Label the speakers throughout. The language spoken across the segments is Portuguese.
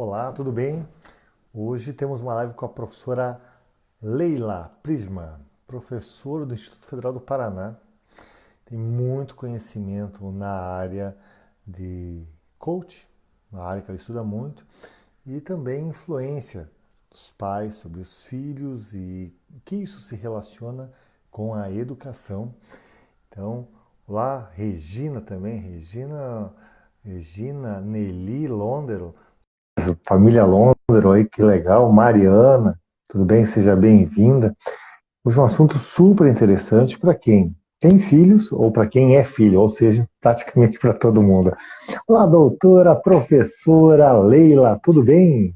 Speaker 1: Olá, tudo bem? Hoje temos uma live com a professora Leila Prisma, professora do Instituto Federal do Paraná. Tem muito conhecimento na área de coach, na área que ela estuda muito, e também influência dos pais sobre os filhos e o que isso se relaciona com a educação. Então, olá, Regina também, Regina Nelly Londero, família Londero aí, que legal. Mariana, tudo bem? Seja bem-vinda. Hoje é um assunto super interessante para quem tem filhos ou para quem é filho, ou seja, praticamente para todo mundo. Olá, doutora, professora Leila, tudo bem?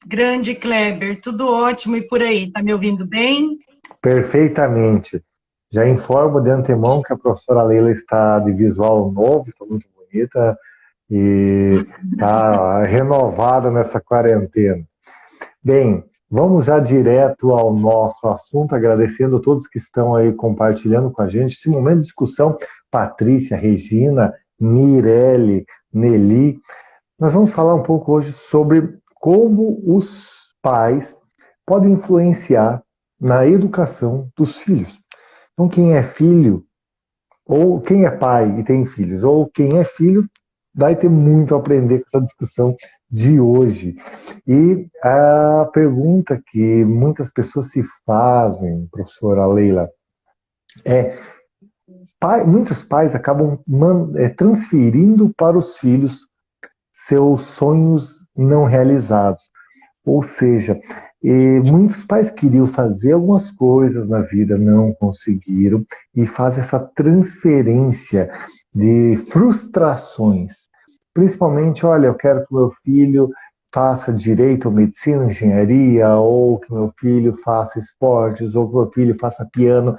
Speaker 2: Grande Kleber, tudo ótimo e por aí, tá me ouvindo bem?
Speaker 1: Perfeitamente. Já informo de antemão que a professora Leila está de visual novo, está muito bonita e está renovada nessa quarentena. Bem, vamos já direto ao nosso assunto, agradecendo a todos que estão aí compartilhando com a gente esse momento de discussão. Patrícia, Regina, Mirelle, Nelly. Nós vamos falar um pouco hoje sobre como os pais podem influenciar na educação dos filhos. Então, quem é filho, ou quem é pai e tem filhos, ou quem é filho, vai ter muito a aprender com essa discussão de hoje. E a pergunta que muitas pessoas se fazem, professora Leila, é: muitos pais acabam transferindo para os filhos seus sonhos não realizados. Ou seja, muitos pais queriam fazer algumas coisas na vida, não conseguiram, e faz essa transferência de frustrações. Principalmente, olha, eu quero que meu filho faça direito, ou medicina, engenharia, ou que meu filho faça esportes, ou que meu filho faça piano.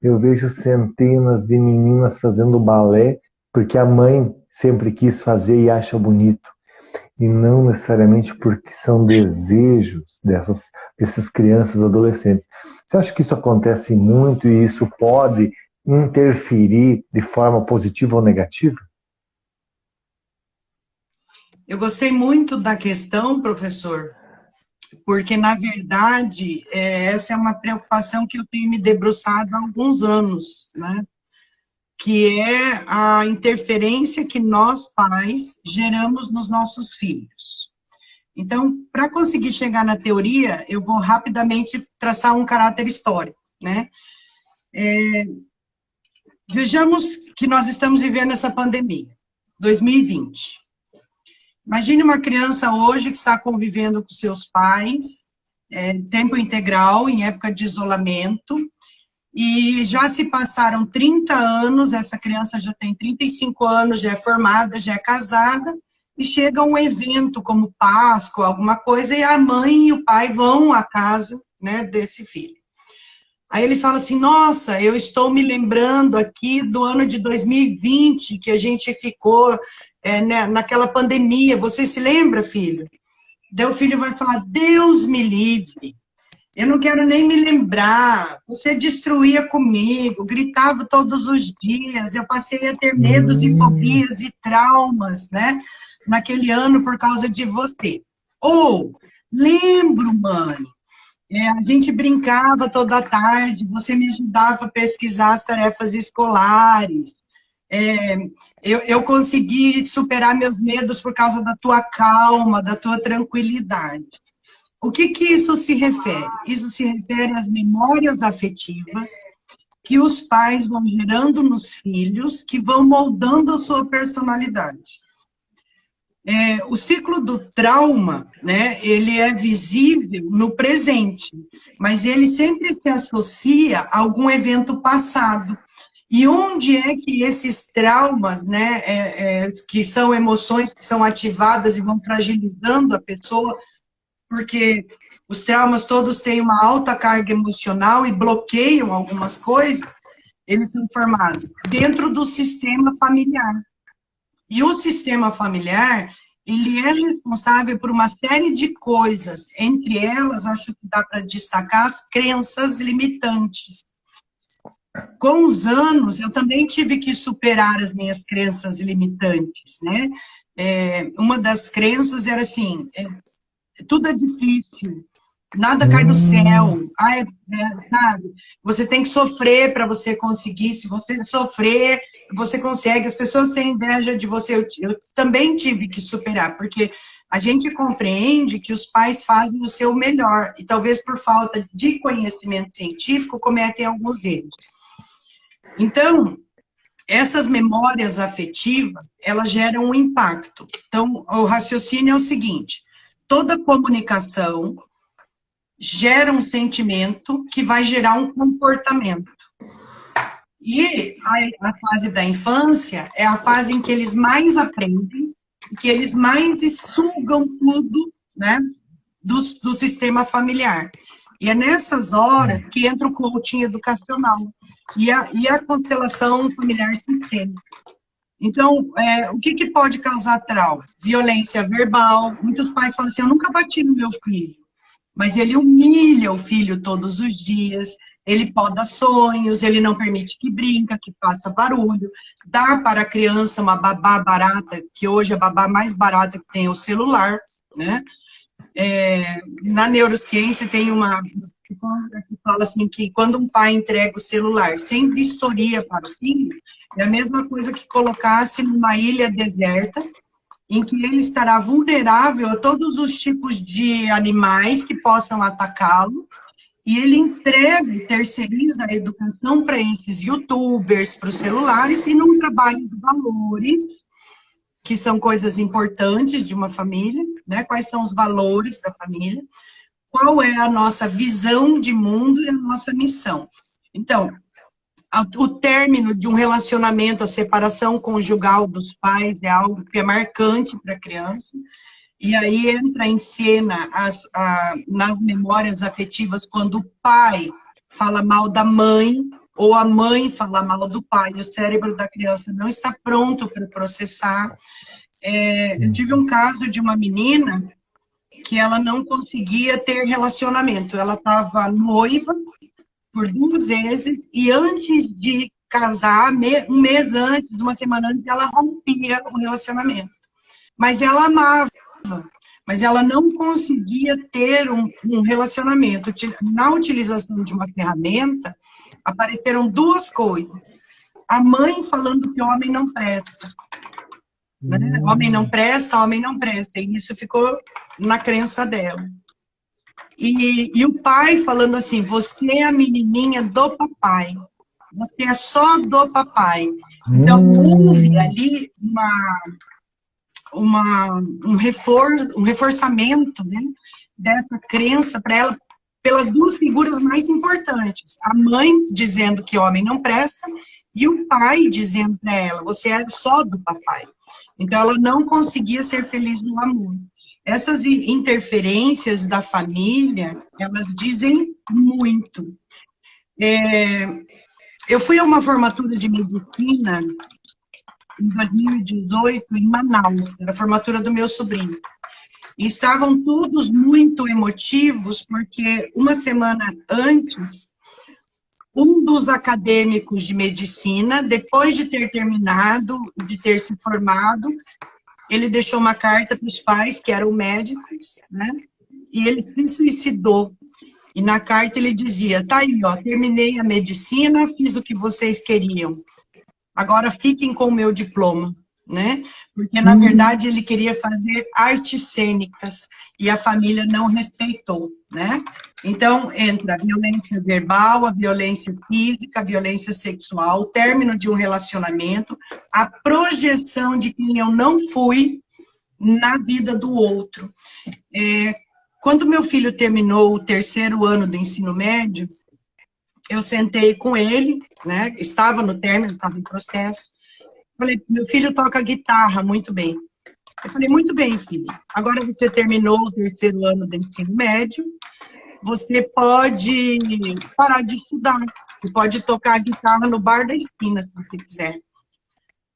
Speaker 1: Eu vejo centenas de meninas fazendo balé porque a mãe sempre quis fazer e acha bonito e não necessariamente porque são desejos dessas crianças e adolescentes. Você acha que isso acontece muito e isso pode interferir de forma positiva ou negativa?
Speaker 2: Eu gostei muito da questão, professor, porque, na verdade, essa é uma preocupação que eu tenho me debruçado há alguns anos, né? Que é a interferência que nós, pais, geramos nos nossos filhos. Então, para conseguir chegar na teoria, eu vou rapidamente traçar um caráter histórico, né? Vejamos que nós estamos vivendo essa pandemia, 2020. Imagine uma criança hoje que está convivendo com seus pais, tempo integral, em época de isolamento, e já se passaram 30 anos, essa criança já tem 35 anos, já é formada, já é casada, e chega um evento como Páscoa, alguma coisa, e a mãe e o pai vão à casa, né, desse filho. Aí eles falam assim: nossa, eu estou me lembrando aqui do ano de 2020, que a gente ficou né, naquela pandemia. Você se lembra, filho? Daí o filho vai falar: Deus me livre, eu não quero nem me lembrar. Você destruía comigo, gritava todos os dias, eu passei a ter medos e
Speaker 1: Hum,
Speaker 2: fobias e traumas, né, naquele ano por causa de você. Ou, lembro, mãe, a gente brincava toda tarde, você me ajudava a pesquisar as tarefas escolares, é, eu consegui superar meus medos por causa da tua calma, da tua tranquilidade. O que que isso se refere? Isso se refere às memórias afetivas que os pais vão gerando nos filhos, que vão moldando a sua personalidade. O ciclo do trauma, né, ele é visível no presente, mas ele sempre se associa a algum evento passado. E onde é que esses traumas, né, que são emoções que são ativadas e vão fragilizando a pessoa, porque os traumas todos têm uma alta carga emocional e bloqueiam algumas coisas, eles são formados dentro do sistema familiar. E o sistema familiar, ele é responsável por uma série de coisas, entre elas, acho que dá para destacar as crenças limitantes. Com os anos, eu também tive que superar as minhas crenças limitantes, né? uma das crenças era assim, tudo é difícil, nada cai do céu, sabe? Você tem que sofrer para você conseguir, se você sofrer, você consegue. As pessoas têm inveja de você, eu também tive que superar, porque a gente compreende que os pais fazem o seu melhor, e talvez por falta de conhecimento científico cometem alguns erros. Então, essas memórias afetivas, elas geram um impacto. Então, o raciocínio é o seguinte, toda comunicação gera um sentimento que vai gerar um comportamento. E a fase da infância é a fase em que eles mais aprendem, que eles mais sugam tudo, né, do sistema familiar. E é nessas horas que entra o coaching educacional e a constelação familiar sistêmica. Então, o que pode causar trauma? Violência verbal. Muitos pais falam assim, eu nunca bati no meu filho, mas ele humilha o filho todos os dias, ele poda sonhos, ele não permite que brinca, que faça barulho, dá para a criança uma babá barata, que hoje a babá mais barata que tem é o celular, né? Na neurociência tem uma que fala assim que quando um pai entrega o celular sem vistoria para o filho, é a mesma coisa que colocasse numa ilha deserta, em que ele estará vulnerável a todos os tipos de animais que possam atacá-lo, e ele entrega e terceiriza a educação para esses youtubers, para os celulares, e não trabalha os valores, que são coisas importantes de uma família, né? Quais são os valores da família, qual é a nossa visão de mundo e a nossa missão. Então, o término de um relacionamento, a separação conjugal dos pais é algo que é marcante para a criança, e aí entra em cena nas memórias afetivas quando o pai fala mal da mãe, ou a mãe fala mal do pai, e o cérebro da criança não está pronto para processar. Eu tive um caso de uma menina que ela não conseguia ter relacionamento, ela estava noiva por 2 vezes, e antes de casar, um mês antes, uma semana antes, ela rompia o relacionamento. Mas ela amava, mas ela não conseguia ter um relacionamento. Na utilização de uma ferramenta, apareceram 2 coisas. A mãe falando que o homem não presta. Né? Homem não presta, homem não presta. E isso ficou na crença dela. E o pai falando assim, você é a menininha do papai. Você é só do papai. Então, houve ali um reforçamento, né, dessa crença para ela, pelas 2 figuras mais importantes. A mãe dizendo que homem não presta, e o pai dizendo para ela, você é só do papai. Então, ela não conseguia ser feliz no amor. Essas interferências da família, elas dizem muito. Eu fui a uma formatura de medicina em 2018, em Manaus, era a formatura do meu sobrinho. E estavam todos muito emotivos, porque uma semana antes, um dos acadêmicos de medicina, depois de ter terminado, de ter se formado, ele deixou uma carta para os pais, que eram médicos, né? E ele se suicidou. E na carta ele dizia, tá aí, ó, terminei a medicina, fiz o que vocês queriam. Agora fiquem com o meu diploma, né? Porque, na verdade, ele queria fazer artes cênicas e a família não respeitou, né? Então, entra a violência verbal, a violência física, a violência sexual, o término de um relacionamento, a projeção de quem eu não fui na vida do outro. Quando meu filho terminou o 3º ano do ensino médio, eu sentei com ele, né? Estava no término, estava em processo. Falei, meu filho toca guitarra muito bem. Eu falei, muito bem, filho. Agora você terminou o 3º ano do ensino médio, você pode parar de estudar. Você pode tocar guitarra no bar da esquina, se você quiser.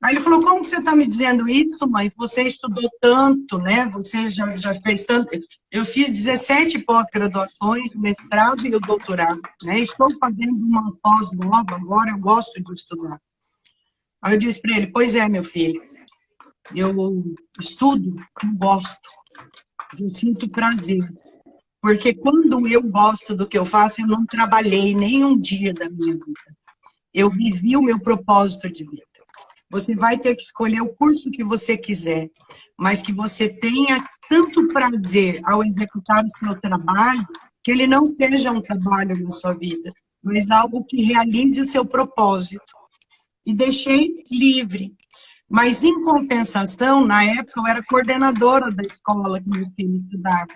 Speaker 2: Aí ele falou, como você está me dizendo isso, mas você estudou tanto, né? Você já fez tanto. Eu fiz 17 pós-graduações, o mestrado e o doutorado, né? Estou fazendo uma pós nova agora, eu gosto de estudar. Aí eu disse para ele, pois é, meu filho, eu estudo, eu gosto, eu sinto prazer. Porque quando eu gosto do que eu faço, eu não trabalhei nenhum dia da minha vida. Eu vivi o meu propósito de vida. Você vai ter que escolher o curso que você quiser, mas que você tenha tanto prazer ao executar o seu trabalho, que ele não seja um trabalho na sua vida, mas algo que realize o seu propósito. E deixei livre. Mas, em compensação, na época, eu era coordenadora da escola que meu filho estudava.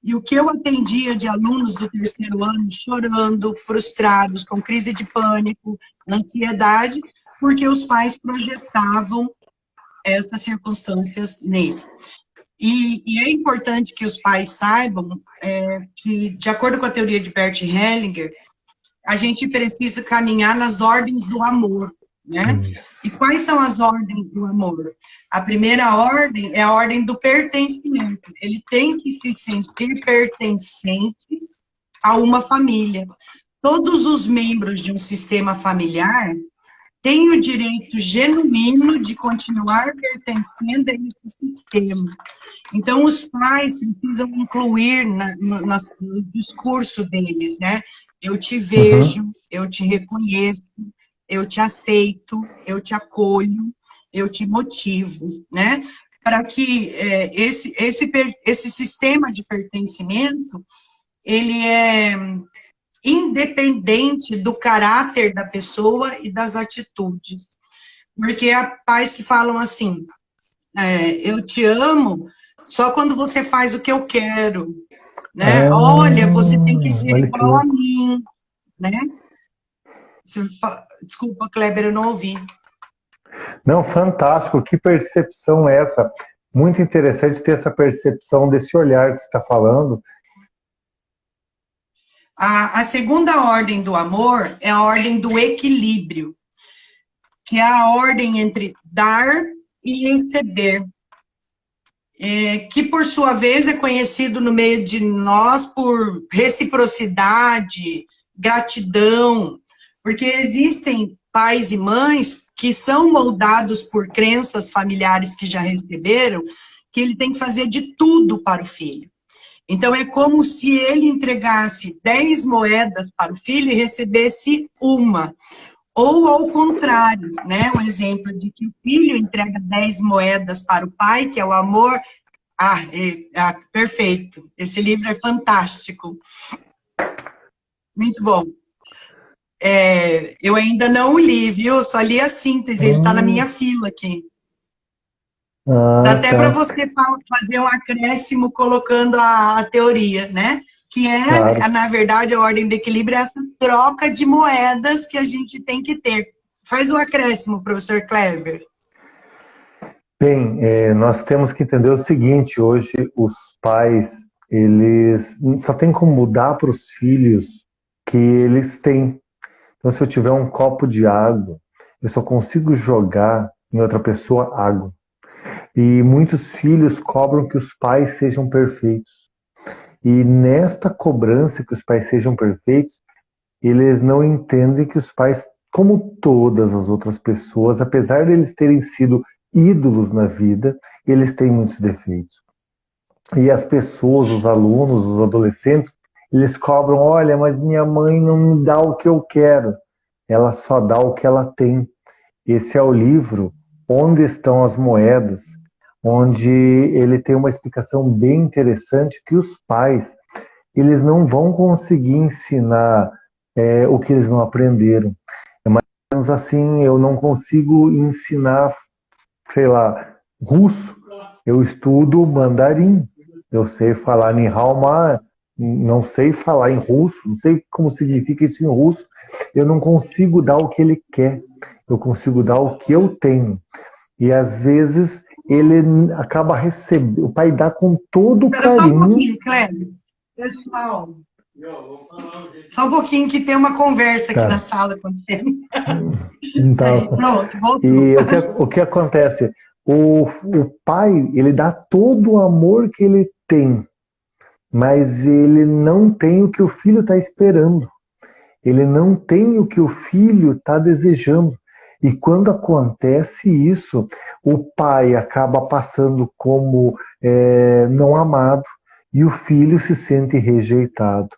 Speaker 2: E o que eu atendia de alunos do terceiro ano chorando, frustrados, com crise de pânico, ansiedade, porque os pais projetavam essas circunstâncias nele. E é importante que os pais saibam que, de acordo com a teoria de Bert Hellinger, a gente precisa caminhar nas ordens do amor, né? E quais são as ordens do amor? A primeira ordem é a ordem do pertencimento. Ele tem que se sentir pertencente a uma família. Todos os membros de um sistema familiar têm o direito genuíno de continuar pertencendo a esse sistema. Então, os pais precisam incluir no discurso deles, né? Eu te vejo, eu te reconheço, eu te aceito, eu te acolho, eu te motivo, né? Para que esse sistema de pertencimento, ele é independente do caráter da pessoa e das atitudes. Porque há pais que falam assim, eu te amo só quando você faz o que eu quero, né? Olha, você tem que ser igual a mim, né? Desculpa, Kleber, eu não ouvi.
Speaker 1: Não, fantástico, que percepção é essa? Muito interessante ter essa percepção desse olhar que você está falando.
Speaker 2: A segunda ordem do amor é a ordem do equilíbrio, que é a ordem entre dar e receber, que por sua vez é conhecido no meio de nós por reciprocidade, gratidão, porque existem pais e mães que são moldados por crenças familiares que já receberam, que ele tem que fazer de tudo para o filho. Então, é como se ele entregasse 10 moedas para o filho e recebesse uma. Ou, ao contrário, né? Um exemplo de que o filho entrega 10 moedas para o pai, que é o amor. Perfeito. Esse livro é fantástico. Muito bom. Eu ainda não o li, viu? Só li a síntese, ele está na minha fila aqui. Dá até para você fazer um acréscimo colocando a teoria, né? Que claro. Na verdade, a ordem do equilíbrio é essa troca de moedas que a gente tem que ter. Faz um acréscimo, professor Kleber.
Speaker 1: Bem, nós temos que entender o seguinte, hoje os pais, eles só tem como dar para os filhos que eles têm. Então, se eu tiver um copo de água, eu só consigo jogar em outra pessoa água. E muitos filhos cobram que os pais sejam perfeitos. E nesta cobrança que os pais sejam perfeitos, eles não entendem que os pais, como todas as outras pessoas, apesar de eles terem sido ídolos na vida, eles têm muitos defeitos. E as pessoas, os alunos, os adolescentes, eles cobram, olha, mas minha mãe não me dá o que eu quero, ela só dá o que ela tem. Esse é o livro Onde Estão as Moedas, onde ele tem uma explicação bem interessante que os pais, eles não vão conseguir ensinar o que eles não aprenderam. É mais ou menos assim, eu não consigo ensinar, sei lá, russo. Eu estudo mandarim, eu sei falar Ni Hao Ma, não sei falar em russo, não sei como significa isso em russo. Eu não consigo dar o que ele quer, eu consigo dar o que eu tenho. E às vezes ele acaba recebendo, o pai dá com todo o carinho. Só um pouquinho,
Speaker 2: Kleber. Pessoal, só um pouquinho que tem uma conversa aqui na sala acontecendo.
Speaker 1: Então,
Speaker 2: aí, pronto, voltou.
Speaker 1: E o que acontece? O pai, ele dá todo o amor que ele tem, mas ele não tem o que o filho está esperando. Ele não tem o que o filho está desejando. E quando acontece isso, o pai acaba passando como não amado e o filho se sente rejeitado.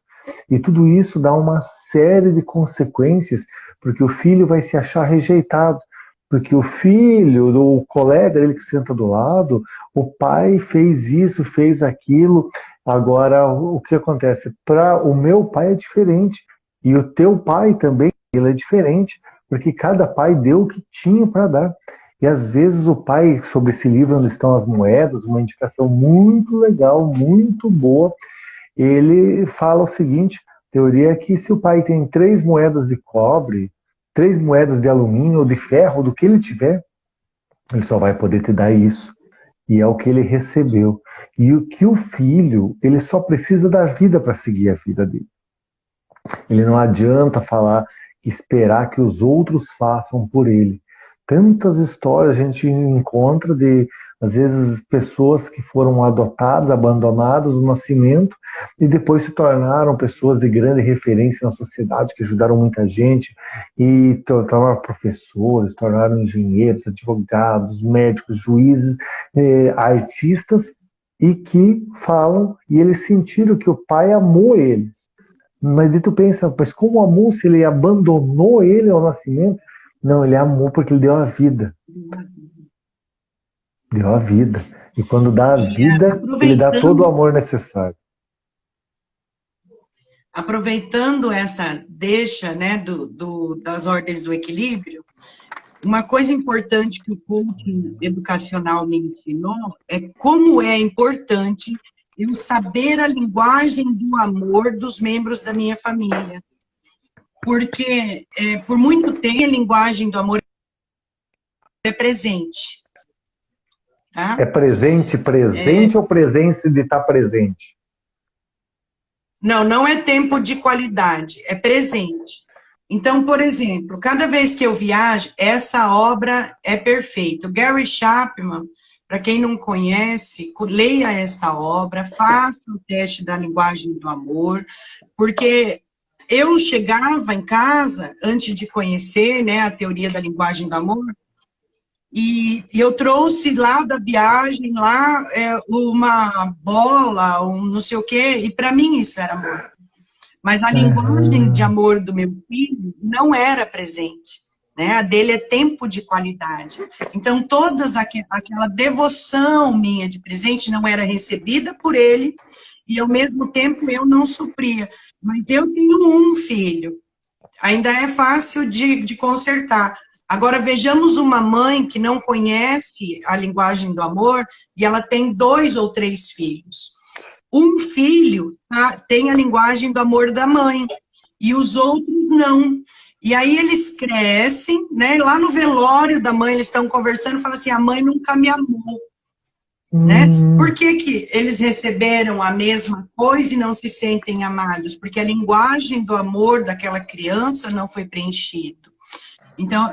Speaker 1: E tudo isso dá uma série de consequências, porque o filho vai se achar rejeitado, porque o filho, o colega dele que senta do lado, o pai fez isso, fez aquilo. Agora, o que acontece? Para o meu pai é diferente, e o teu pai também, ele é diferente, porque cada pai deu o que tinha para dar. E às vezes o pai, sobre esse livro onde estão as moedas, uma indicação muito legal, muito boa, ele fala o seguinte: a teoria é que se o pai tem 3 moedas de cobre, 3 moedas de alumínio ou de ferro, do que ele tiver, ele só vai poder te dar isso. E é o que ele recebeu. E o que o filho, ele só precisa da vida para seguir a vida dele. Ele não adianta falar, esperar que os outros façam por ele. Tantas histórias a gente encontra de, às vezes, pessoas que foram adotadas, abandonadas no nascimento e depois se tornaram pessoas de grande referência na sociedade, que ajudaram muita gente e tornaram professores, tornaram engenheiros, advogados, médicos, juízes, artistas, e que falam, e eles sentiram que o pai amou eles. Mas daí tu pensa, mas como amou se ele abandonou ele ao nascimento? Não, ele amou porque ele deu a vida. Deu a vida. E quando dá a vida, ele dá todo o amor necessário.
Speaker 2: Aproveitando essa deixa, né, das ordens do equilíbrio, uma coisa importante que o coaching educacional me ensinou é como é importante eu saber a linguagem do amor dos membros da minha família. Porque, por muito tempo, a linguagem do amor é presente. Tá?
Speaker 1: É presente ou presença de estar presente?
Speaker 2: Não, não é tempo de qualidade, é presente. Então, por exemplo, cada vez que eu viajo, essa obra é perfeita. O Gary Chapman, para quem não conhece, leia esta obra, faça o teste da linguagem do amor, porque eu chegava em casa, antes de conhecer, né, a teoria da linguagem do amor, e eu trouxe lá da viagem, lá, uma bola, não sei o quê, e para mim isso era amor. Mas a linguagem de amor do meu filho não era presente, né? A dele é tempo de qualidade. Então, aquela devoção minha de presente não era recebida por ele, e ao mesmo tempo eu não supria. Mas eu tenho um filho, ainda é fácil de consertar. Agora, vejamos uma mãe que não conhece a linguagem do amor e ela tem 2 ou 3 filhos. Um filho tem a linguagem do amor da mãe e os outros não. E aí eles crescem, né? Lá no velório da mãe eles estão conversando e falam assim, a mãe nunca me amou. Né? Por que eles receberam a mesma coisa e não se sentem amados? Porque a linguagem do amor daquela criança não foi preenchida. Então,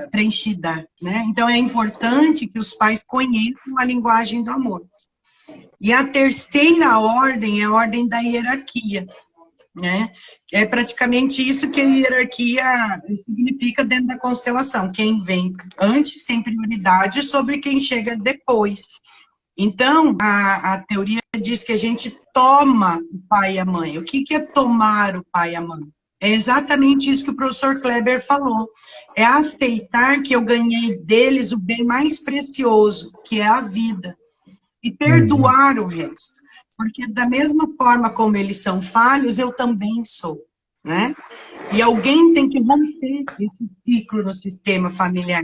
Speaker 2: né? Então, é importante que os pais conheçam a linguagem do amor. E a terceira ordem é a ordem da hierarquia, né? É praticamente isso que a hierarquia significa dentro da constelação. Quem vem antes tem prioridade sobre quem chega depois. Então, a teoria diz que a gente toma o pai e a mãe. O que é tomar o pai e a mãe? É exatamente isso que o professor Kleber falou. É aceitar que eu ganhei deles o bem mais precioso, que é a vida. E perdoar o resto. Porque da mesma forma como eles são falhos, eu também sou, né? E alguém tem que romper esse ciclo no sistema familiar.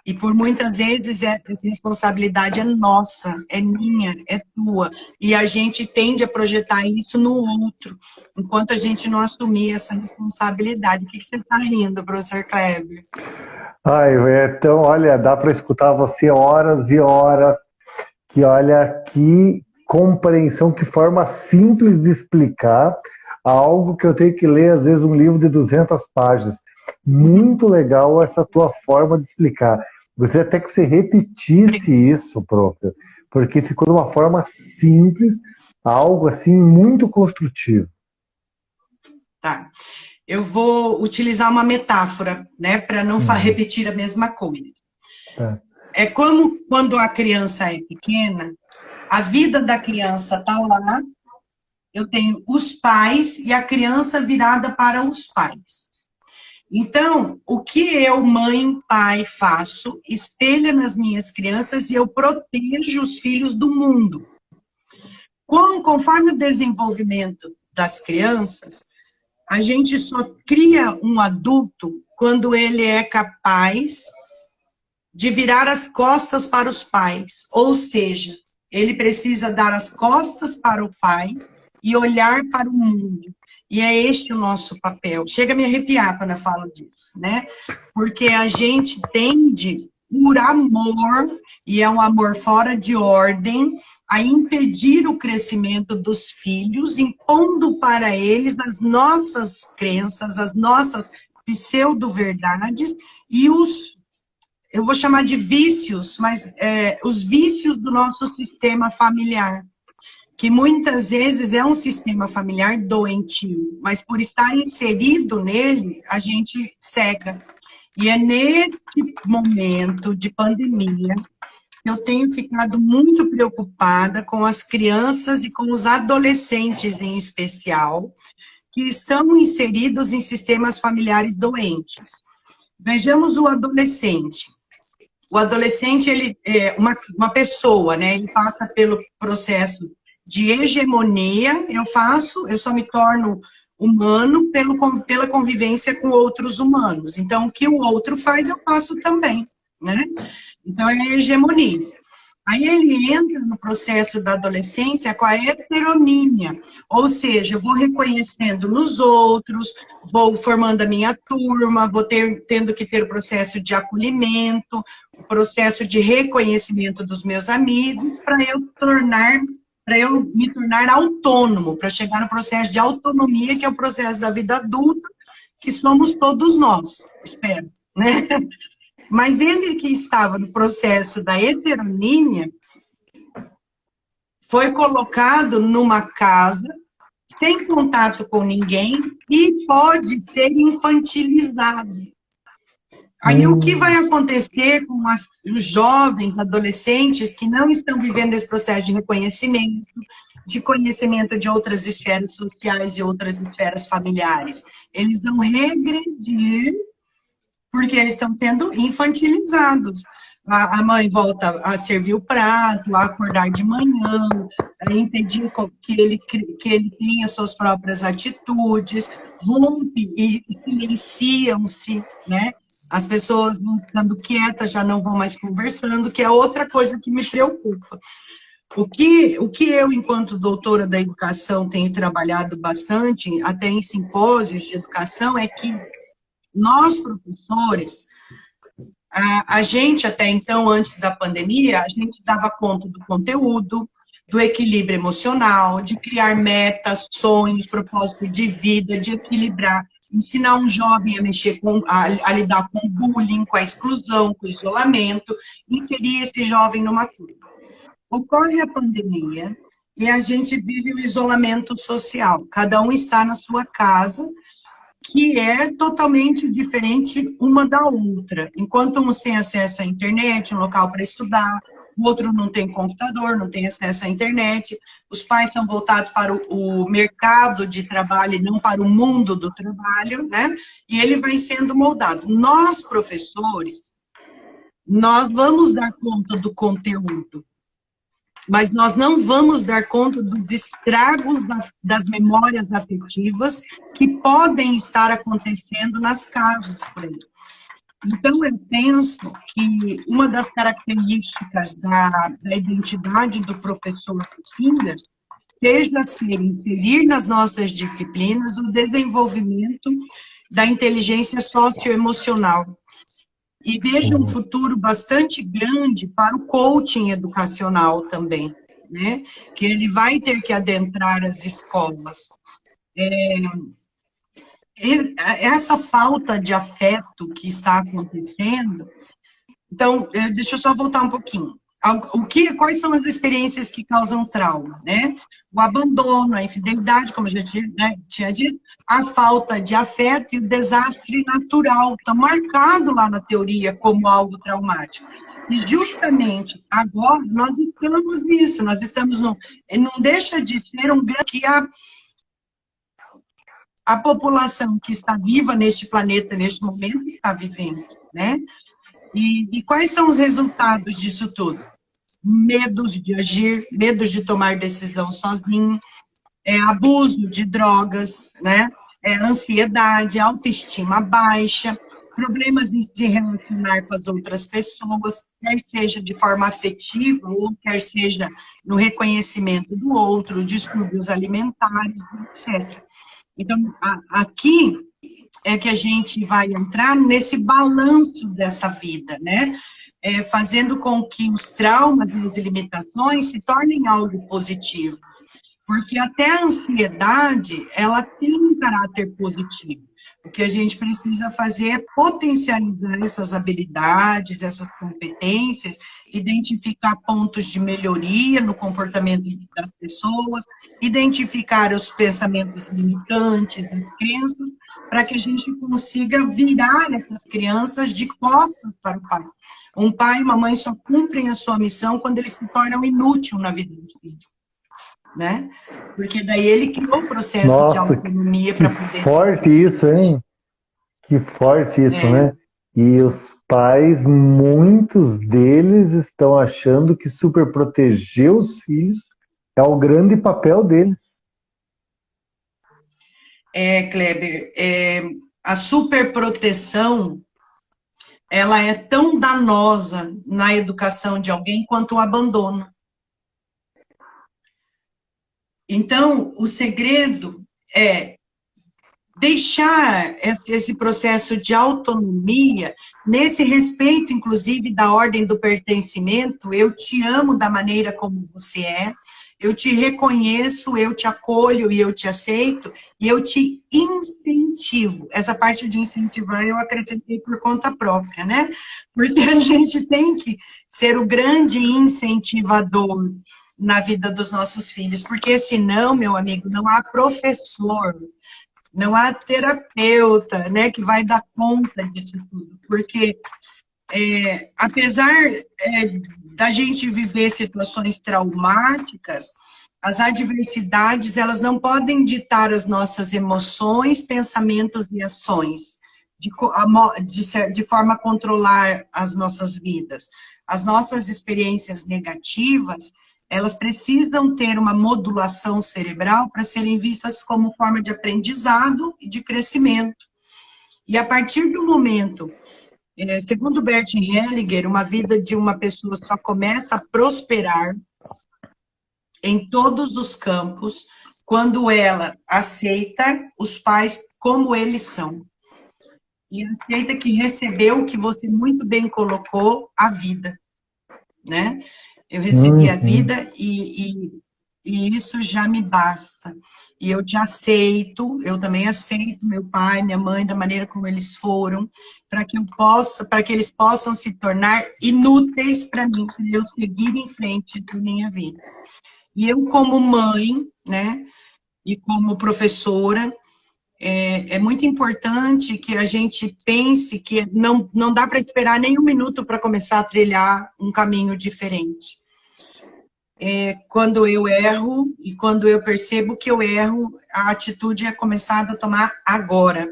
Speaker 2: E por muitas vezes essa responsabilidade é nossa, é minha, é tua. E a gente tende a projetar isso no outro, enquanto a gente não assumir essa responsabilidade. O que você está rindo, professor Kleber?
Speaker 1: Ai, então, olha, dá para escutar você horas e horas, que olha que compreensão, que forma simples de explicar algo que eu tenho que ler, às vezes, um livro de 200 páginas. Muito legal essa tua forma de explicar. Gostaria até que você repetisse isso, prof, porque ficou de uma forma simples, algo assim muito construtivo.
Speaker 2: Tá. eu vou utilizar uma metáfora, né, para não repetir a mesma coisa. É como quando a criança é pequena, a vida da criança está lá, eu tenho os pais e a criança virada para os pais. Então, o que eu, mãe, pai, faço, espelha nas minhas crianças e eu protejo os filhos do mundo. Conforme o desenvolvimento das crianças, a gente só cria um adulto quando ele é capaz de virar as costas para os pais, ou seja, ele precisa dar as costas para o pai e olhar para o mundo. E é este o nosso papel. Chega a me arrepiar quando eu falo disso, né? Porque a gente tende, por amor, e é um amor fora de ordem, a impedir o crescimento dos filhos, impondo para eles as nossas crenças, as nossas pseudo-verdades e eu vou chamar de vícios, mas os vícios do nosso sistema familiar, que muitas vezes é um sistema familiar doentio, mas por estar inserido nele, a gente cega. E é nesse momento de pandemia eu tenho ficado muito preocupada com as crianças e com os adolescentes em especial, que estão inseridos em sistemas familiares doentes. Vejamos o adolescente. O adolescente, ele é uma pessoa, né? Ele passa pelo processo de hegemonia, eu só me torno humano pela convivência com outros humanos. Então, o que o outro faz, eu faço também, né? Então, é a hegemonia. Aí ele entra no processo da adolescência com a heteronímia, ou seja, eu vou reconhecendo nos outros, vou formando a minha turma, vou tendo que ter o processo de acolhimento, o processo de reconhecimento dos meus amigos, para eu me tornar autônomo, para chegar no processo de autonomia, que é o processo da vida adulta, que somos todos nós, espero, né? Mas ele que estava no processo da heteronímia foi colocado numa casa, sem contato com ninguém, e pode ser infantilizado. Aí o que vai acontecer com os jovens, adolescentes, que não estão vivendo esse processo de reconhecimento, de conhecimento de outras esferas sociais e outras esferas familiares? Eles vão regredir, porque eles estão sendo infantilizados. A mãe volta a servir o prato, a acordar de manhã, a impedir que ele tenha suas próprias atitudes, rompe e silenciam-se, né? As pessoas vão ficando quietas, já não vão mais conversando, que é outra coisa que me preocupa. O que eu, enquanto doutora da educação, tenho trabalhado bastante, até em simpósios de educação, é que nós, professores, a gente até então, antes da pandemia, a gente dava conta do conteúdo, do equilíbrio emocional, de criar metas, sonhos, propósito de vida, de equilibrar, ensinar um jovem a mexer a lidar com o bullying, com a exclusão, com o isolamento, inserir esse jovem numa turma. Ocorre a pandemia e a gente vive o isolamento social. Cada um está na sua casa, que é totalmente diferente uma da outra. Enquanto uns têm acesso à internet, um local para estudar, o outro não tem computador, não tem acesso à internet, os pais são voltados para o mercado de trabalho e não para o mundo do trabalho, né? E ele vai sendo moldado. Nós, professores, nós vamos dar conta do conteúdo, mas nós não vamos dar conta dos estragos das memórias afetivas que podem estar acontecendo nas casas por aí. Então, eu penso que uma das características da identidade do professor Kinder seja inserir nas nossas disciplinas o desenvolvimento da inteligência socioemocional. E vejo um futuro bastante grande para o coaching educacional também, né? Que ele vai ter que adentrar as escolas. Essa falta de afeto que está acontecendo... Então, deixa eu só voltar um pouquinho. Quais são as experiências que causam trauma, né? O abandono, a infidelidade, como eu já tinha dito, a falta de afeto e o desastre natural, está marcado lá na teoria como algo traumático. E justamente agora nós estamos nisso, nós estamos não deixa de ser um grande que a população que está viva neste planeta, neste momento, está vivendo, né? E quais são os resultados disso tudo? Medos de agir, medos de tomar decisão sozinho, abuso de drogas, né? Ansiedade, autoestima baixa, problemas em se relacionar com as outras pessoas, quer seja de forma afetiva ou quer seja no reconhecimento do outro, distúrbios alimentares, etc. Então, aqui é que a gente vai entrar nesse balanço dessa vida, né? Fazendo com que os traumas e as limitações se tornem algo positivo. Porque até a ansiedade, ela tem um caráter positivo. O que a gente precisa fazer é potencializar essas habilidades, essas competências, identificar pontos de melhoria no comportamento das pessoas, identificar os pensamentos limitantes, as crenças, para que a gente consiga virar essas crianças de costas para o pai. Um pai e uma mãe só cumprem a sua missão quando eles se tornam inúteis na vida do filho. Né? Porque daí ele criou um processo de autonomia para poder...
Speaker 1: Forte isso, hein? Que forte isso, né? E os pais, muitos deles estão achando que super proteger os filhos é o grande papel deles.
Speaker 2: Kleber, a superproteção, ela é tão danosa na educação de alguém quanto o abandono. Então, o segredo é deixar esse processo de autonomia, nesse respeito, inclusive, da ordem do pertencimento. Eu te amo da maneira como você é, eu te reconheço, eu te acolho e eu te aceito, e eu te incentivo. Essa parte de incentivar eu acrescentei por conta própria, né? Porque a gente tem que ser o grande incentivador na vida dos nossos filhos, porque senão, meu amigo, não há professor, não há terapeuta, né, que vai dar conta disso tudo, porque apesar da gente viver situações traumáticas, as adversidades, elas não podem ditar as nossas emoções, pensamentos e ações, de forma a controlar as nossas vidas. As nossas experiências negativas, elas precisam ter uma modulação cerebral para serem vistas como forma de aprendizado e de crescimento. E a partir do momento, segundo Bert Hellinger, uma vida de uma pessoa só começa a prosperar em todos os campos quando ela aceita os pais como eles são. E aceita que recebeu o que você muito bem colocou, a vida, né? Eu recebi a vida e isso já me basta. E eu te aceito, eu também aceito meu pai, minha mãe, da maneira como eles foram, para que eles possam se tornar inúteis para mim, para eu seguir em frente da minha vida. E eu, como mãe, né, e como professora, é muito importante que a gente pense que não dá para esperar nem um minuto para começar a trilhar um caminho diferente. Quando eu erro e quando eu percebo que eu erro, a atitude é começar a tomar agora.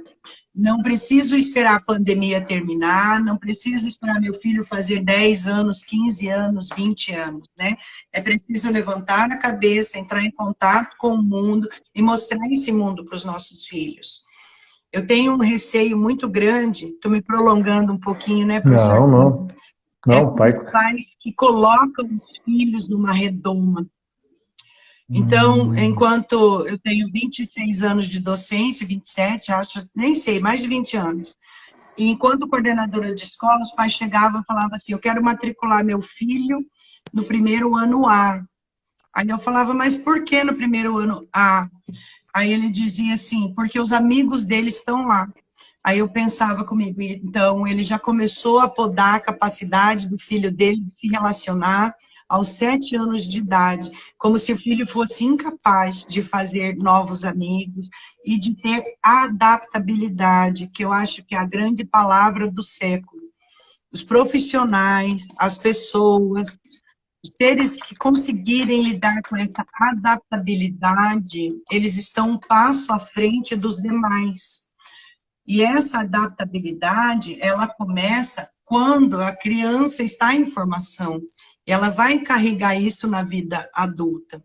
Speaker 2: Não preciso esperar a pandemia terminar, não preciso esperar meu filho fazer 10 anos, 15 anos, 20 anos, né? É preciso levantar a cabeça, entrar em contato com o mundo e mostrar esse mundo para os nossos filhos. Eu tenho um receio muito grande, estou me prolongando um pouquinho, né, professor?
Speaker 1: Não, pai.
Speaker 2: Os pais que colocam os filhos numa redoma. Então, enquanto eu tenho 26 anos de docência, 27, acho, nem sei, mais de 20 anos. E enquanto coordenadora de escola, os pais chegavam e falavam assim, eu quero matricular meu filho no primeiro ano A. Aí eu falava, mas por que no primeiro ano A? Aí ele dizia assim, porque os amigos dele estão lá. Aí eu pensava comigo, então ele já começou a podar a capacidade do filho dele de se relacionar aos 7 anos de idade, como se o filho fosse incapaz de fazer novos amigos e de ter adaptabilidade, que eu acho que é a grande palavra do século. Os profissionais, as pessoas, os seres que conseguirem lidar com essa adaptabilidade, eles estão um passo à frente dos demais. E essa adaptabilidade, ela começa quando a criança está em formação. Ela vai carregar isso na vida adulta.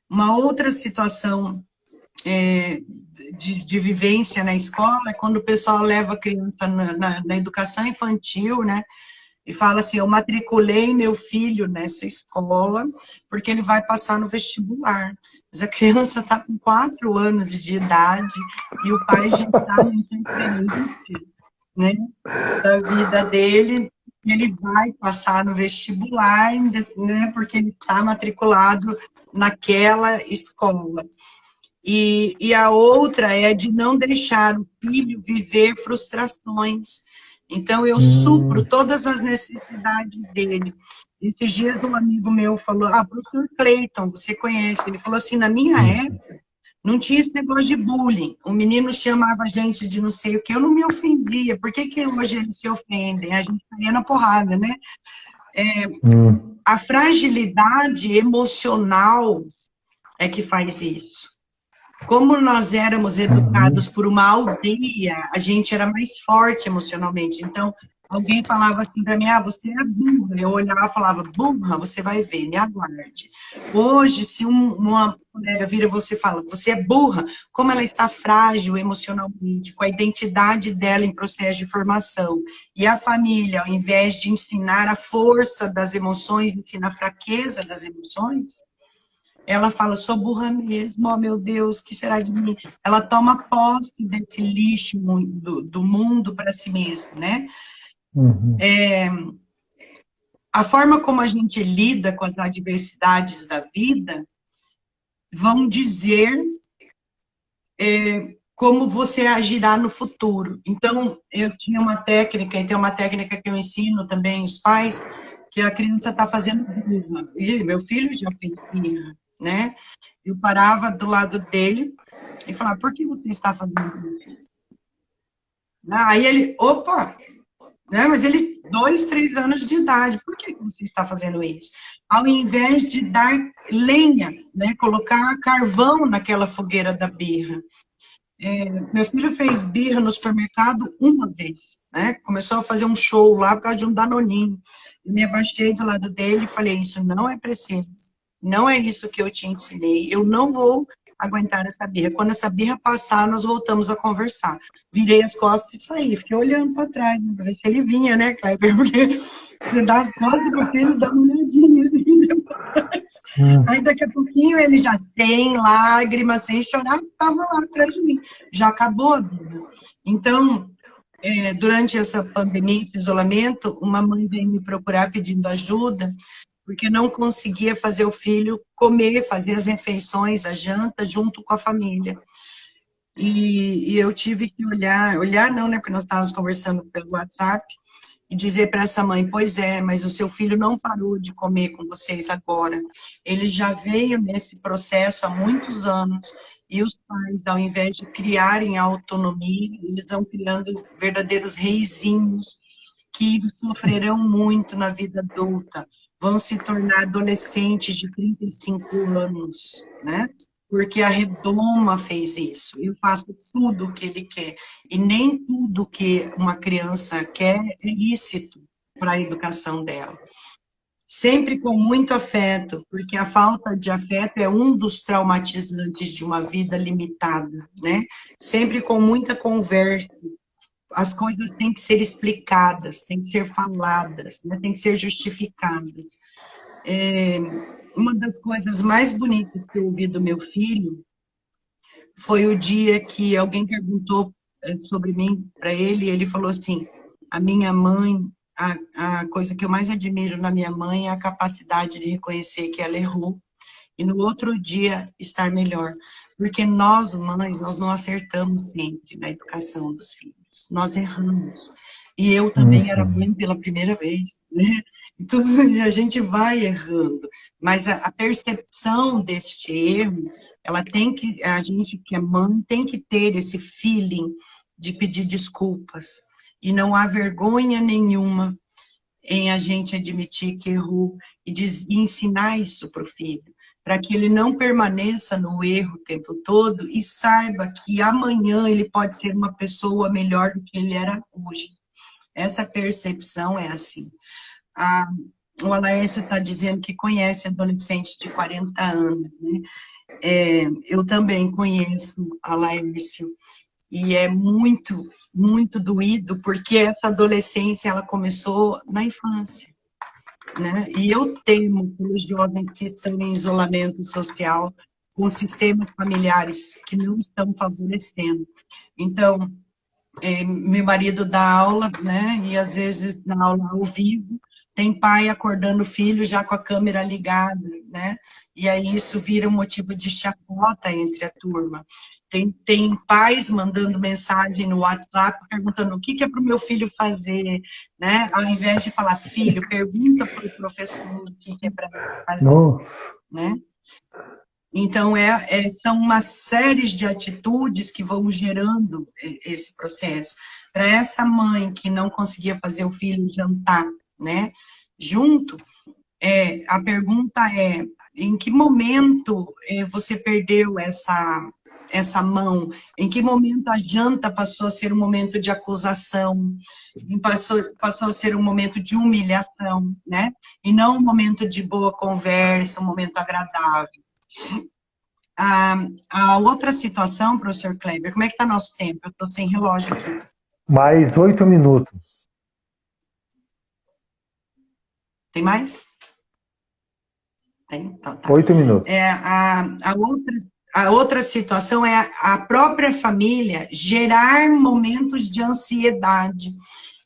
Speaker 2: Uma outra situação de vivência na escola é quando o pessoal leva a criança na educação infantil, né? E fala assim, eu matriculei meu filho nessa escola porque ele vai passar no vestibular. Mas a criança está com 4 anos de idade e o pai já está no interferência, né, da vida dele. Ele vai passar no vestibular, né, porque ele está matriculado naquela escola. E a outra é de não deixar o filho viver frustrações. Então, eu supro todas as necessidades dele. Esses dias, um amigo meu falou, professor Cleiton, você conhece? Ele falou assim, na minha época, não tinha esse negócio de bullying. O menino chamava a gente de não sei o que, eu não me ofendia. Por que hoje eles se ofendem? A gente caía na porrada, né? A fragilidade emocional é que faz isso. Como nós éramos educados por uma aldeia, a gente era mais forte emocionalmente. Então, alguém falava assim para mim, você é burra. Eu olhava e falava, burra, você vai ver, me aguarde. Hoje, se uma colega vira você e fala, você é burra, como ela está frágil emocionalmente, com a identidade dela em processo de formação, e a família, ao invés de ensinar a força das emoções, ensina a fraqueza das emoções, ela fala, sou burra mesmo, oh meu Deus, o que será de mim? Ela toma posse desse lixo do mundo para si mesma, né? A forma como a gente lida com as adversidades da vida vão dizer como você agirá no futuro. Então, eu tinha uma técnica, e tem uma técnica que eu ensino também os pais, que a criança está fazendo birra. E meu filho já fez birra, né? Eu parava do lado dele e falava, por que você está fazendo isso? Aí ele, opa, né? Mas ele, 2, 3 anos de idade, por que você está fazendo isso? Ao invés de dar lenha, né? Colocar carvão naquela fogueira da birra. Meu filho fez birra no supermercado uma vez, né? Começou a fazer um show lá por causa de um danoninho. Eu me abaixei do lado dele e falei, isso não é preciso. Não é isso que eu te ensinei. Eu não vou aguentar essa birra. Quando essa birra passar, nós voltamos a conversar. Virei as costas e saí. Fiquei olhando para trás, para ver se ele vinha, né, Kleber? Porque você dá as costas porque eles dão uma olhadinha assim depois. Aí daqui a pouquinho ele já sem lágrimas, sem chorar, estava lá atrás de mim. Já acabou a birra. Então, durante essa pandemia, esse isolamento, uma mãe veio me procurar pedindo ajuda, porque não conseguia fazer o filho comer, fazer as refeições, a janta, junto com a família. E eu tive que olhar não, né, porque nós estávamos conversando pelo WhatsApp, e dizer para essa mãe, pois é, mas o seu filho não parou de comer com vocês agora. Ele já veio nesse processo há muitos anos, e os pais, ao invés de criarem autonomia, eles vão criando verdadeiros reizinhos, que sofrerão muito na vida adulta, vão se tornar adolescentes de 35 anos, né? Porque a Redoma fez isso. Eu faço tudo o que ele quer. E nem tudo que uma criança quer é lícito para a educação dela. Sempre com muito afeto, porque a falta de afeto é um dos traumatizantes de uma vida limitada, né? Sempre com muita conversa. As coisas têm que ser explicadas, têm que ser faladas, né? Têm que ser justificadas. Uma das coisas mais bonitas que eu ouvi do meu filho foi o dia que alguém perguntou sobre mim para ele, e ele falou assim, a minha mãe, a coisa que eu mais admiro na minha mãe é a capacidade de reconhecer que ela errou, e no outro dia estar melhor. Porque nós, mães, nós não acertamos sempre na educação dos filhos. erramos, nós erramos. E eu também era mãe pela primeira vez, né? E a gente vai errando, mas a percepção deste erro, ela tem que, a gente que é mãe tem que ter esse feeling de pedir desculpas, e não há vergonha nenhuma em a gente admitir que errou e ensinar isso para o filho, para que ele não permaneça no erro o tempo todo e saiba que amanhã ele pode ser uma pessoa melhor do que ele era hoje. Essa percepção é assim. O Alaércio está dizendo que conhece adolescentes de 40 anos, né? Eu também conheço a Alaércio, e é muito, muito doído, porque essa adolescência, ela começou na infância, né? E eu temo pelos jovens que estão em isolamento social, com sistemas familiares que não estão favorecendo. Então, meu marido dá aula, né? E às vezes na aula ao vivo, tem pai acordando o filho já com a câmera ligada, né? E aí isso vira um motivo de chacota entre a turma. Tem pais mandando mensagem no WhatsApp perguntando o que é para o meu filho fazer, né? Ao invés de falar, filho, pergunta para o professor o que é para fazer, né? Então, são uma série de atitudes que vão gerando esse processo. Para essa mãe que não conseguia fazer o filho jantar, né, junto, a pergunta é, em que momento você perdeu essa mão? Em que momento a janta passou a ser um momento de acusação? Passou a ser um momento de humilhação, né? E não um momento de boa conversa, um momento agradável. A outra situação, professor Kleber, como é que está nosso tempo? Eu estou sem relógio aqui.
Speaker 1: Mais 8 minutos.
Speaker 2: Tem mais? Tem? Então, tá.
Speaker 1: 8 minutos.
Speaker 2: A outra situação é a própria família gerar momentos de ansiedade.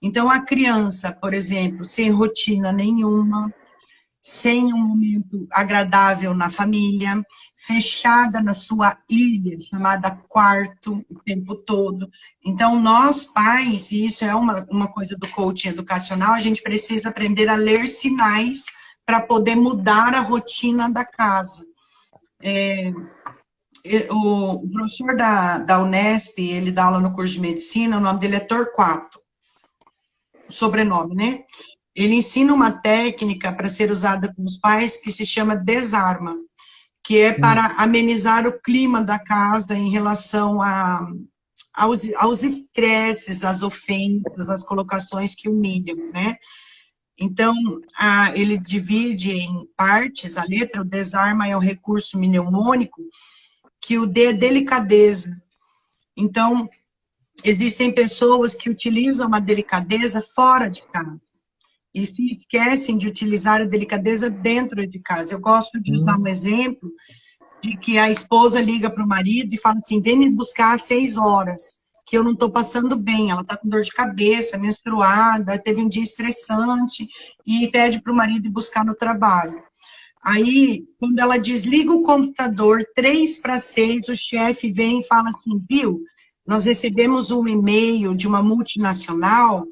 Speaker 2: Então, a criança, por exemplo, sem rotina nenhuma, sem um momento agradável na família, fechada na sua ilha, chamada quarto, o tempo todo. Então, nós pais, e isso é uma coisa do coaching educacional, a gente precisa aprender a ler sinais para poder mudar a rotina da casa. O professor da Unesp, ele dá aula no curso de medicina, o nome dele é Torquato, o sobrenome, né? Ele ensina uma técnica para ser usada com os pais que se chama desarma, que é para amenizar o clima da casa em relação aos estresses, às ofensas, às colocações que humilham, né? Então, ele divide em partes a letra, o desarma é o recurso mnemônico, que o D é delicadeza. Então, existem pessoas que utilizam a delicadeza fora de casa e se esquecem de utilizar a delicadeza dentro de casa. Eu gosto de usar um exemplo de que a esposa liga para o marido e fala assim, vem me buscar às 6 horas, que eu não estou passando bem, ela está com dor de cabeça, menstruada, teve um dia estressante, e pede para o marido ir buscar no trabalho. Aí, quando ela desliga o computador, 3 para 6, o chefe vem e fala assim, viu, nós recebemos um e-mail de uma multinacional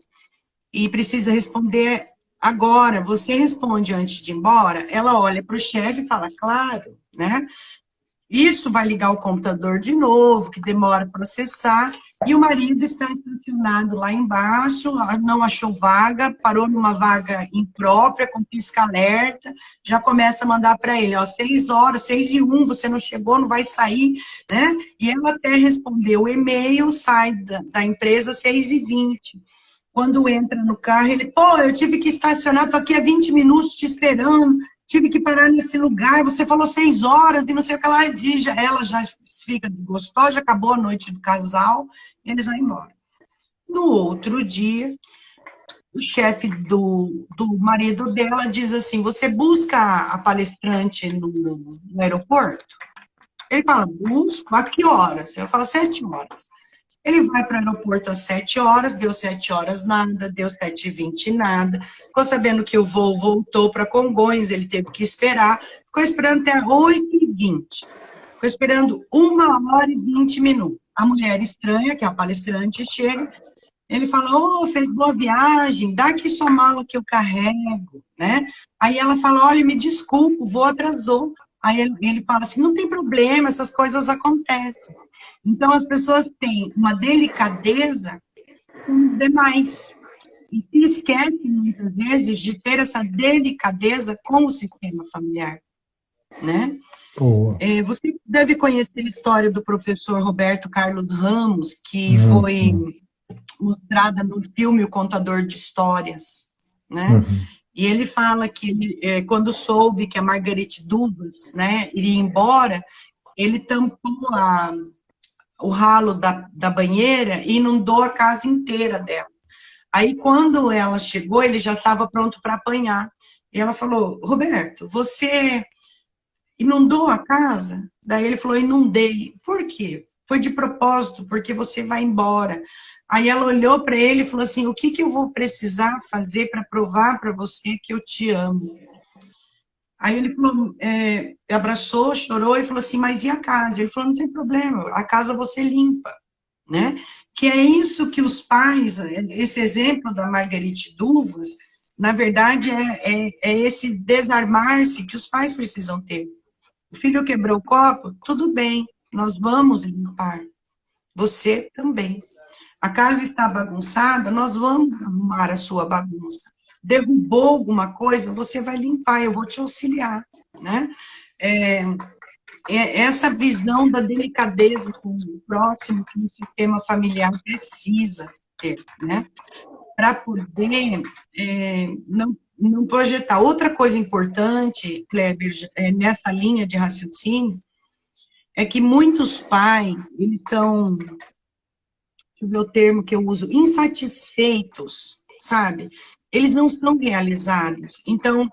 Speaker 2: e precisa responder agora. Você responde antes de ir embora? Ela olha para o chefe e fala, claro, né? Isso vai ligar o computador de novo, que demora a processar, e o marido está estacionado lá embaixo, não achou vaga, parou numa vaga imprópria, com pisca-alerta, já começa a mandar para ele, ó, 6 horas, 6:01, você não chegou, não vai sair, né? E ela até respondeu o e-mail, sai da empresa 6:20. Quando entra no carro, ele, pô, eu tive que estacionar, tô aqui há 20 minutos te esperando, tive que parar nesse lugar, você falou 6 horas, e não sei o que lá, e ela já fica desgostosa, acabou a noite do casal, e eles vão embora. No outro dia, o chefe do marido dela diz assim, você busca a palestrante no aeroporto? Ele fala, busco, a que horas? Eu falo, 7 horas. Ele vai para o aeroporto às 7 horas, deu 7 horas nada, deu 7:20 nada, ficou sabendo que o voo voltou para Congonhas, ele teve que esperar, ficou esperando até 8:20, ficou esperando 1 hora e 20 minutos. A mulher estranha, que é a palestrante, chega, Ele fala, oh, fez boa viagem, dá aqui sua mala que eu carrego, né? Aí ela fala, olha, me desculpa, o voo atrasou. Aí ele fala assim, não tem problema, essas coisas acontecem. Então, as pessoas têm uma delicadeza com os demais. E se esquecem, muitas vezes, de ter essa delicadeza com o sistema familiar, né? Você deve conhecer a história do professor Roberto Carlos Ramos, que foi mostrada no filme O Contador de Histórias, né? E ele fala que ele, quando soube que a Margarete Dumas, né, iria embora, ele tampou o ralo da banheira e inundou a casa inteira dela. Aí, quando ela chegou, ele já estava pronto para apanhar. E ela falou, Roberto, você inundou a casa? Daí ele falou, inundei. Por quê? Foi de propósito, porque você vai embora. Aí ela olhou para ele e falou assim, o que eu vou precisar fazer para provar para você que eu te amo? Aí ele falou, abraçou, chorou e falou assim, mas e a casa? Ele falou, não tem problema, a casa você limpa, né? Que é isso que os pais, esse exemplo da Margarete Dumas, na verdade, é esse desarmar-se que os pais precisam ter. O filho quebrou o copo, tudo bem, nós vamos limpar. Você também. A casa está bagunçada, nós vamos arrumar a sua bagunça. Derrubou alguma coisa, você vai limpar, eu vou te auxiliar, né? Essa visão da delicadeza com o próximo que o sistema familiar precisa ter, né? Para poder não projetar. Outra coisa importante, Kleber, nessa linha de raciocínio, é que muitos pais, eles são, deixa eu ver o termo que eu uso, insatisfeitos, sabe? Eles não são realizados. Então,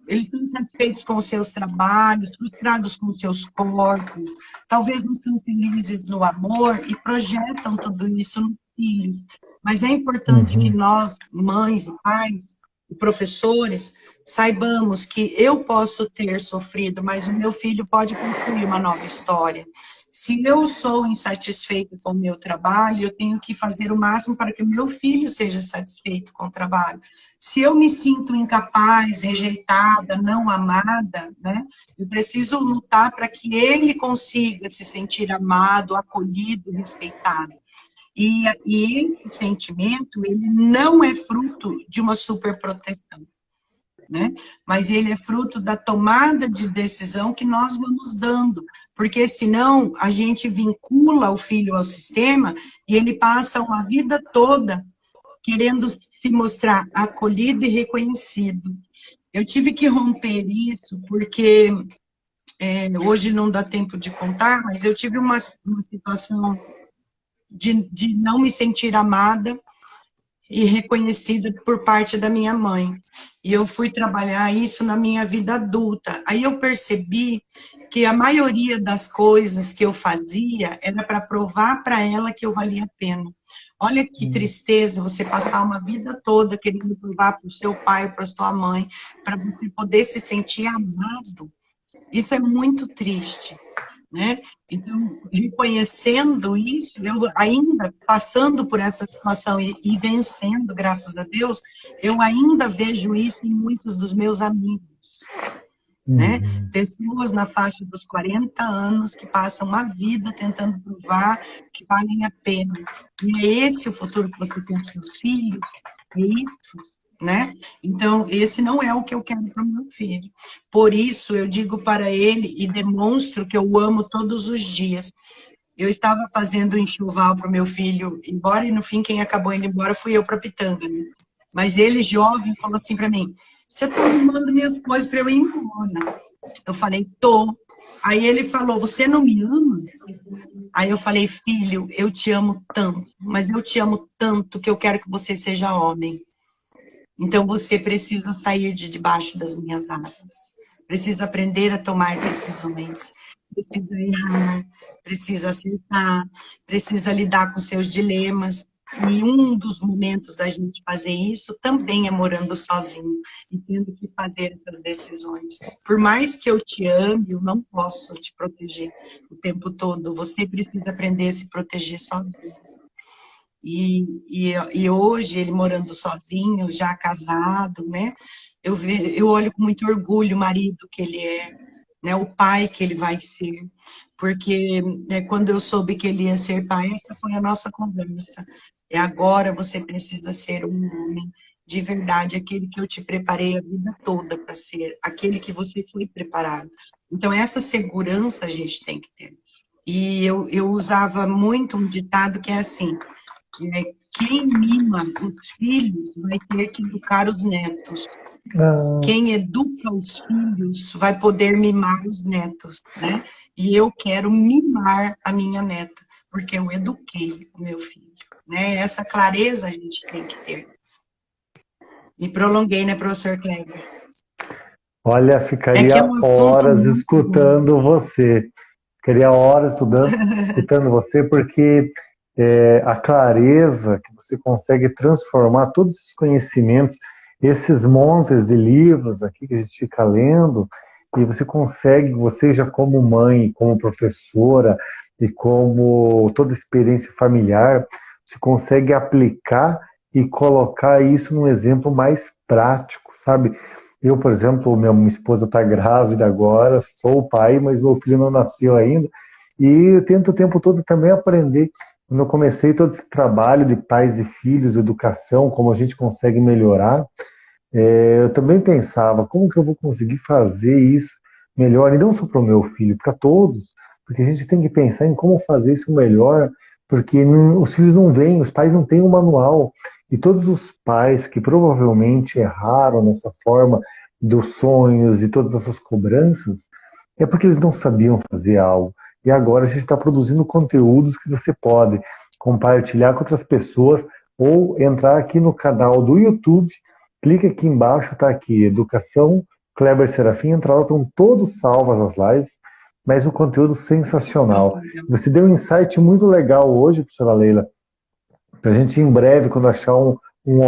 Speaker 2: eles estão insatisfeitos com os seus trabalhos, frustrados com os seus corpos, talvez não são felizes no amor e projetam tudo isso nos filhos. Mas é importante que nós, mães e pais, e professores, saibamos que eu posso ter sofrido, mas o meu filho pode construir uma nova história. Se eu sou insatisfeito com o meu trabalho, eu tenho que fazer o máximo para que o meu filho seja satisfeito com o trabalho. Se eu me sinto incapaz, rejeitada, não amada, né, eu preciso lutar para que ele consiga se sentir amado, acolhido, respeitado. E esse sentimento, ele não é fruto de uma superproteção, né? Mas ele é fruto da tomada de decisão que nós vamos dando, porque senão a gente vincula o filho ao sistema e ele passa uma vida toda querendo se mostrar acolhido e reconhecido. Eu tive que romper isso porque hoje não dá tempo de contar, mas eu tive uma situação de não me sentir amada e reconhecida por parte da minha mãe. E eu fui trabalhar isso na minha vida adulta. Aí eu percebi que a maioria das coisas que eu fazia era para provar para ela que eu valia a pena. Olha que tristeza você passar uma vida toda querendo provar para o seu pai, para a sua mãe, para você poder se sentir amado. Isso é muito triste, né? Então, reconhecendo isso, eu ainda passando por essa situação e vencendo, graças a Deus, eu ainda vejo isso em muitos dos meus amigos, né? Pessoas na faixa dos 40 anos que passam uma vida tentando provar que valem a pena. E é esse o futuro que você tem para os seus filhos? É isso, né? Então, esse não é o que eu quero para o meu filho. Por isso, eu digo para ele e demonstro que eu o amo todos os dias. Eu estava fazendo enxoval para o meu filho ir embora, e no fim, quem acabou indo embora fui eu para Pitanga, né? Mas ele, jovem, falou assim para mim, você está arrumando minhas coisas para eu ir embora. Eu falei, tô. Aí ele falou, você não me ama? Aí eu falei, filho, eu te amo tanto, mas eu te amo tanto que eu quero que você seja homem. Então você precisa sair de debaixo das minhas asas. Precisa aprender a tomar decisões. Precisa errar, precisa acertar, precisa lidar com seus dilemas. E um dos momentos da gente fazer isso também é morando sozinho e tendo que fazer essas decisões. Por mais que eu te ame, eu não posso te proteger o tempo todo. Você precisa aprender a se proteger sozinho. E hoje, ele morando sozinho, já casado, né? Eu olho com muito orgulho o marido que ele é, né? O pai que ele vai ser. Porque, né, quando eu soube que ele ia ser pai, essa foi a nossa conversa. E agora você precisa ser um homem de verdade, aquele que eu te preparei a vida toda para ser, aquele que você foi preparado. Então, essa segurança a gente tem que ter. E eu usava muito um ditado que é assim, quem mima os filhos vai ter que educar os netos.
Speaker 1: Ah,
Speaker 2: Quem educa os filhos vai poder mimar os netos, né? E eu quero mimar a minha neta, porque eu eduquei o meu filho, né? Essa clareza a gente tem que ter. Me prolonguei, né, professor Kleber?
Speaker 1: olha,
Speaker 2: É que é
Speaker 1: ficaria
Speaker 2: um assunto
Speaker 1: horas
Speaker 2: muito bom.
Speaker 1: escutando você. Ficaria horas escutando você, porque a clareza que você consegue transformar todos esses conhecimentos, esses montes de livros aqui que a gente fica lendo, e você consegue, você já como mãe, como professora e como toda experiência familiar, você consegue aplicar e colocar isso num exemplo mais prático, sabe? Eu, por exemplo, minha esposa está grávida agora, sou o pai, mas meu filho não nasceu ainda, e eu tento o tempo todo também aprender. Quando eu comecei todo esse trabalho de pais e filhos, educação, como a gente consegue melhorar, eu também pensava, como que eu vou conseguir fazer isso melhor, e não só para o meu filho, para todos, porque a gente tem que pensar em como fazer isso melhor, porque os filhos não veem, os pais não têm um manual, e todos os pais que provavelmente erraram nessa forma dos sonhos e todas essas cobranças, é porque eles não sabiam fazer algo. E agora a gente está produzindo conteúdos que você pode compartilhar com outras pessoas ou entrar aqui no canal do YouTube. Clica aqui embaixo, tá aqui, Educação Kleber Serafim, entra lá, estão todos salvas as lives, mas o conteúdo sensacional. Você deu um insight muito legal hoje, professora Leila, para a gente em breve, quando achar um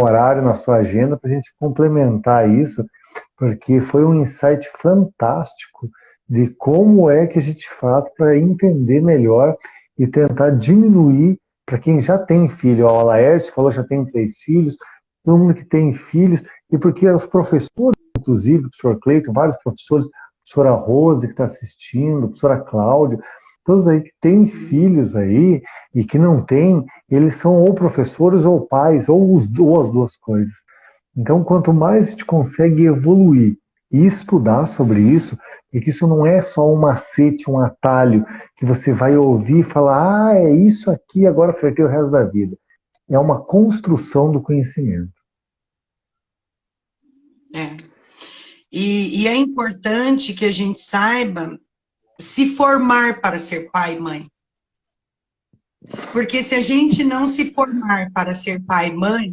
Speaker 1: horário na sua agenda, para a gente complementar isso, porque foi um insight fantástico de como é que a gente faz para entender melhor e tentar diminuir para quem já tem filho. Ó, a Laerte falou já tem 3 filhos, todo mundo que tem filhos, e porque os professores, inclusive, o professor Cleiton, vários professores, a professora Rose que está assistindo, a professora Cláudia, todos aí que têm filhos aí e que não têm, eles são ou professores ou pais, ou as duas coisas. Então, quanto mais a gente consegue evoluir e estudar sobre isso, e que isso não é só um macete, um atalho, que você vai ouvir e falar, ah, é isso aqui, agora você vai ter o resto da vida. É uma construção do conhecimento.
Speaker 2: É. E é importante que a gente saiba se formar para ser pai e mãe. Porque se a gente não se formar para ser pai e mãe,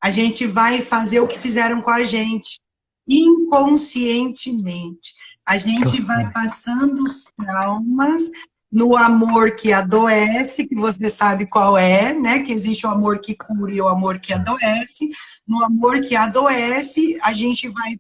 Speaker 2: a gente vai fazer o que fizeram com a gente, inconscientemente. A gente vai passando os traumas no amor que adoece, que você sabe qual é, né? Que existe o amor que cura e o amor que adoece. No amor que adoece, a gente vai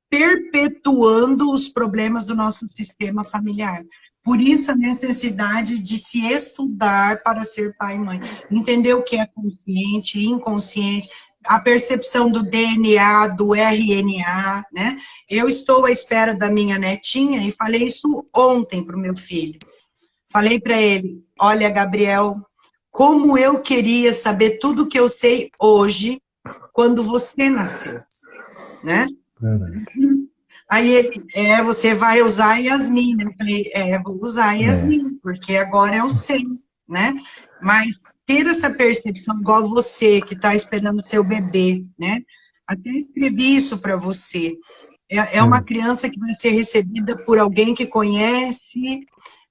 Speaker 2: perpetuando os problemas do nosso sistema familiar. Por isso a necessidade de se estudar para ser pai e mãe. Entender o que é consciente, inconsciente, a percepção do DNA, do RNA, né? Eu estou à espera da minha netinha e falei isso ontem para o meu filho. Falei para ele, olha, Gabriel, como eu queria saber tudo que eu sei hoje, quando você nasceu, né?
Speaker 1: Verdade.
Speaker 2: Aí ele, você vai usar Yasmin, né? Eu falei, vou usar
Speaker 1: É.
Speaker 2: Yasmin, porque agora eu sei, né? Mas ter essa percepção, igual você, que está esperando o seu bebê, né? Até escrevi isso para você. É uma criança que vai ser recebida por alguém que conhece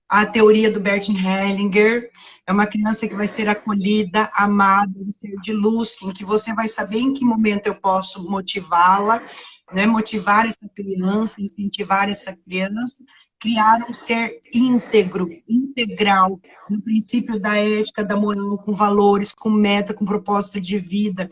Speaker 2: a teoria do Bert Hellinger, é uma criança que vai ser acolhida, amada, um ser de luz, em que você vai saber em que momento eu posso motivá-la, né, motivar essa criança, incentivar essa criança, criar um ser íntegro, integral, no princípio da ética, da moral, com valores, com meta, com propósito de vida.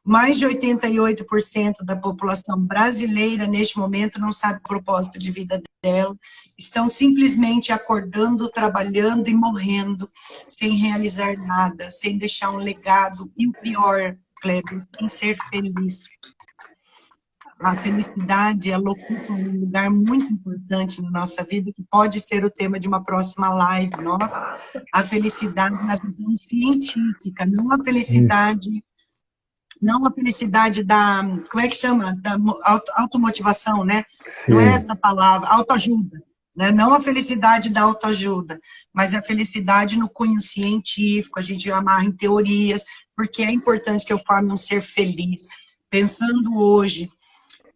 Speaker 2: Mais de 88% da população brasileira, neste momento, não sabe o propósito de vida dela. Estão simplesmente acordando, trabalhando e morrendo, sem realizar nada, sem deixar um legado. E o pior, Kleber, sem ser feliz. A felicidade, ela ocupa um lugar muito importante na nossa vida, que pode ser o tema de uma próxima live nossa. A felicidade na visão científica, não a felicidade... Não a felicidade da, como é que chama? Da automotivação, né?
Speaker 1: Sim.
Speaker 2: Não é essa a palavra, autoajuda. Né? Não a felicidade da autoajuda, mas a felicidade no cunho científico, a gente amarra em teorias, porque é importante que eu forme um ser feliz. Pensando hoje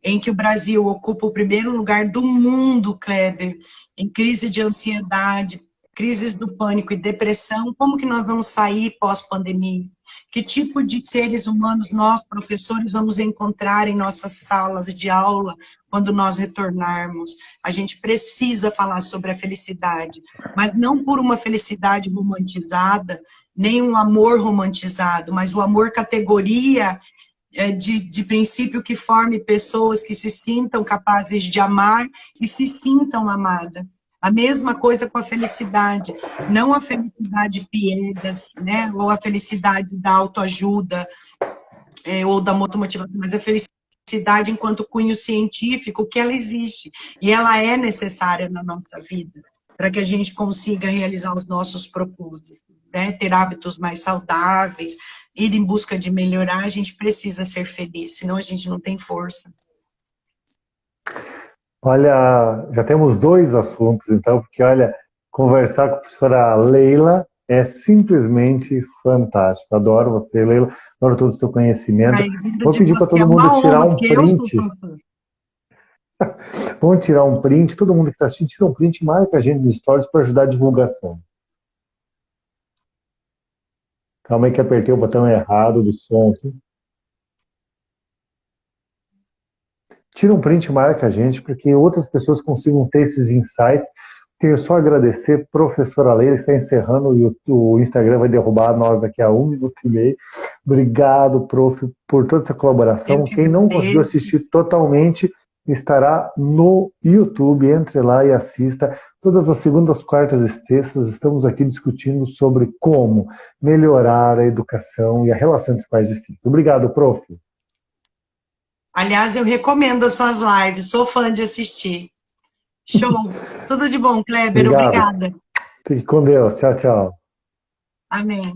Speaker 2: em que o Brasil ocupa o primeiro lugar do mundo, Kleber, em crise de ansiedade, crises do pânico e depressão, como que nós vamos sair pós-pandemia? Que tipo de seres humanos nós, professores, vamos encontrar em nossas salas de aula quando nós retornarmos? A gente precisa falar sobre a felicidade, mas não por uma felicidade romantizada, nem um amor romantizado, mas o amor categoria de princípio que forme pessoas que se sintam capazes de amar e se sintam amadas. A mesma coisa com a felicidade, não a felicidade piegas, né, ou a felicidade da autoajuda, ou da motivação, mas a felicidade enquanto cunho científico, que ela existe, e ela é necessária na nossa vida, para que a gente consiga realizar os nossos propósitos, né, ter hábitos mais saudáveis, ir em busca de melhorar, a gente precisa ser feliz, senão a gente não tem força.
Speaker 1: Olha, já temos 2 assuntos, então, porque, olha, conversar com a professora Leila é simplesmente fantástico. Adoro você, Leila, adoro todo o seu conhecimento.
Speaker 2: Ai,
Speaker 1: Vou pedir para todo mundo tirar um print. Vamos tirar um print, todo mundo que está assistindo, tira um print e marca a gente nos stories para ajudar a divulgação. Calma aí que apertei o botão errado do som aqui. Tira um print e marca a gente, para que outras pessoas consigam ter esses insights. Tenho só a agradecer, professora Leila, está encerrando, o Instagram vai derrubar nós daqui a 1 minuto e meio. Obrigado, prof, por toda essa colaboração. Quem não conseguiu assistir totalmente, estará no YouTube, entre lá e assista. Todas as segundas, quartas e terças estamos aqui discutindo sobre como melhorar a educação e a relação entre pais e filhos. Obrigado, prof.
Speaker 2: Aliás, eu recomendo as suas lives, sou fã de assistir. Show! Tudo de bom, Kleber, obrigada.
Speaker 1: Fique com Deus, tchau, tchau.
Speaker 2: Amém.